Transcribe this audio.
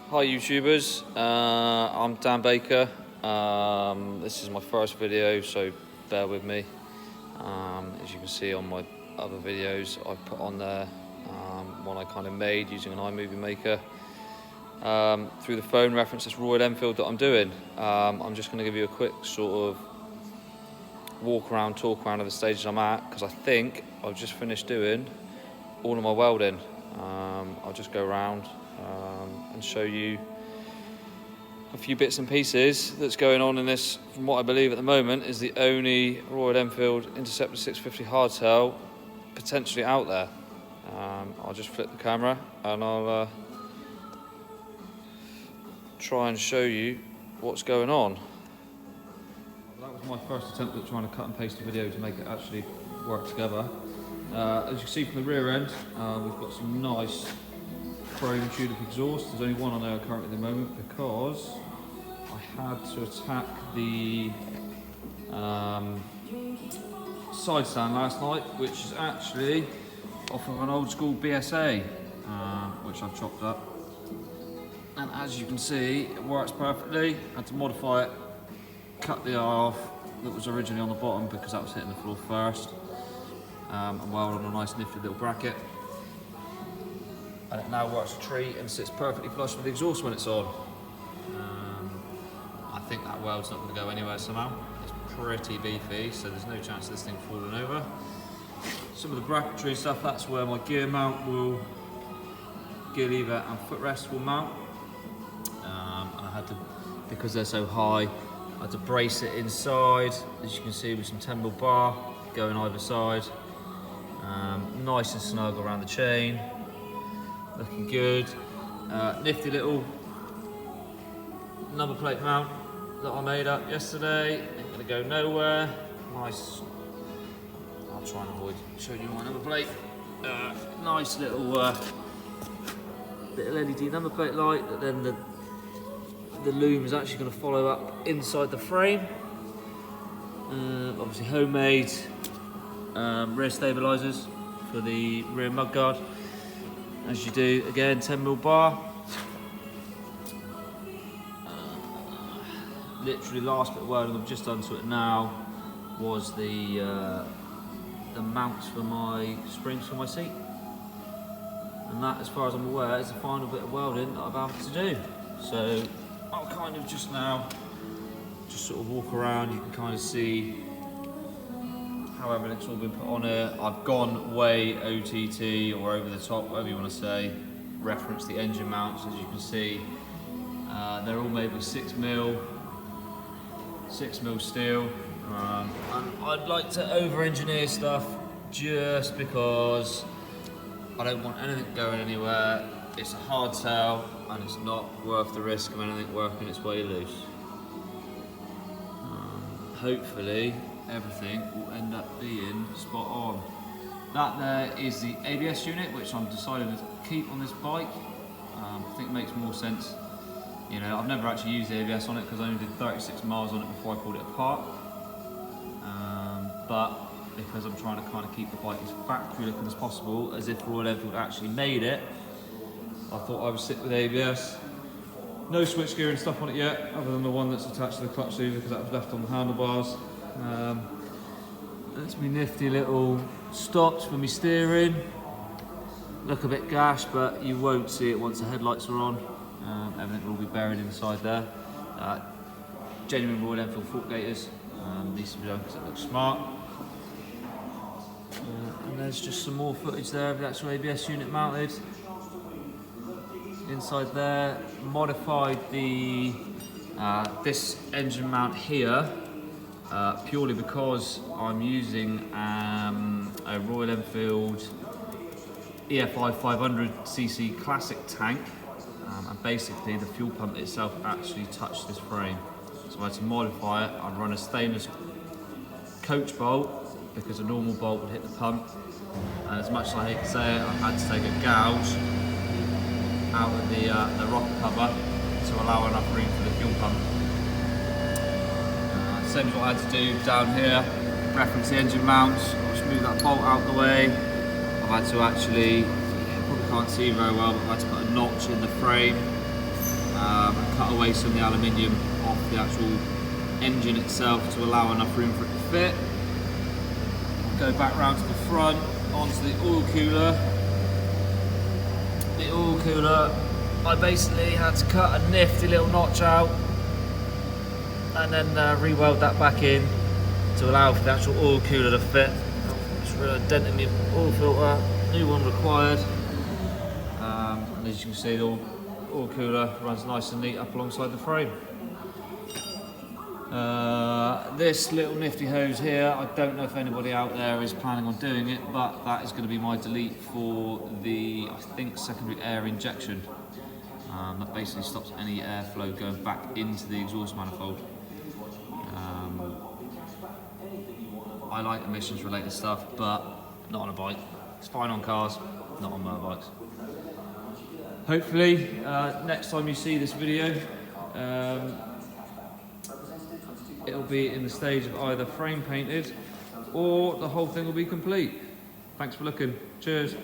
Hi YouTubers, I'm Dan Baker. This is my first video, so bear with me. As you can see on my other videos, I've put on there one I kind of made using an iMovie Maker. Through the phone reference this Royal Enfield that I'm doing. I'm just going to give you a quick sort of walk around, talk around of the stages I'm at, because I think I've just finished doing all of my welding. I'll just go around and show you a few bits and pieces that's going on in this. From what I believe at the moment is the only Royal Enfield Interceptor 650 hardtail potentially out there. I'll just flip the camera and I'll try and show you what's going on. That was my first attempt at trying to cut and paste a video to make it actually work together. As you can see from the rear end, we've got some nice chrome tulip exhaust. There's only one on there currently at the moment because I had to attack the side stand last night, which is actually off of an old school BSA, which I've chopped up. And as you can see, it works perfectly. I had to modify it, cut the eye off that was originally on the bottom because that was hitting the floor first, and welded on a nice nifty little bracket. And it now works a treat and sits perfectly flush with the exhaust when it's on. I think that weld's not going to go anywhere somehow. It's pretty beefy, so there's no chance of this thing falling over. Some of the bracketry stuff, that's where my gear lever and footrest will mount. And I had to, because they're so high, I had to brace it inside, as you can see, with some 10mm bar going either side. Nice and snug around the chain. Looking good. Nifty little number plate mount that I made up yesterday. Ain't gonna go nowhere. Nice. I'll try and avoid showing you my number plate. Nice little LED number plate light that then the loom is actually going to follow up inside the frame. Obviously homemade rear stabilizers for the rear mudguard. As you do, again, 10mm bar. Literally last bit of welding I've just done to it now was the mounts for my springs for my seat. And that, as far as I'm aware, is the final bit of welding that I've had to do. So I'll kind of just sort of walk around. You can kind of see how everything's all been put on here. I've gone way OTT or over the top, whatever you want to say. Reference the engine mounts, as you can see. They're all made with 6mm steel. And I'd like to over-engineer stuff just because I don't want anything going anywhere. It's a hardtail and it's not worth the risk of anything working its way loose. Hopefully everything will end up being spot on. That there is the ABS unit, which I'm deciding to keep on this bike. I think it makes more sense. You know, I've never actually used ABS on it because I only did 36 miles on it before I pulled it apart. But because I'm trying to kind of keep the bike as factory looking as possible, as if Royal Enfield actually made it, I thought I would stick with ABS. No switchgear and stuff on it yet, other than the one that's attached to the clutch lever because that was left on the handlebars. That's my nifty little stops for me steering. Look a bit gash, but you won't see it once the headlights are on. Everything will be buried inside there. Genuine Royal Enfield fork gators. Needs to be done because it looks smart. And there's just some more footage there of the actual ABS unit mounted. Inside there, modified the this engine mount here purely because I'm using a Royal Enfield EFI 500cc classic tank, and basically the fuel pump itself actually touched this frame. So I had to modify it. I'd run a stainless coach bolt because a normal bolt would hit the pump. And as much as I hate to say it, I had to take a gouge out of the rocker cover to allow enough room for the fuel pump. Same as what I had to do down here, reference the engine mounts. I'll just move that bolt out the way. I've had to actually, you probably can't see very well, but I've had to put a notch in the frame and cut away some of the aluminium off the actual engine itself to allow enough room for it to fit. Go back round to the front, onto the oil cooler. The oil cooler, I basically had to cut a nifty little notch out and then re-weld that back in to allow for the actual oil cooler to fit. Just dented my oil filter, new one required. And as you can see, the oil cooler runs nice and neat up alongside the frame. This little nifty hose here, I don't know if anybody out there is planning on doing it, but that is going to be my delete for the, I think, secondary air injection. That basically stops any airflow going back into the exhaust manifold. I like emissions related stuff, but not on a bike. It's fine on cars, not on motorbikes. Hopefully, next time you see this video, it'll be in the stage of either frame painted or the whole thing will be complete. Thanks for looking. Cheers.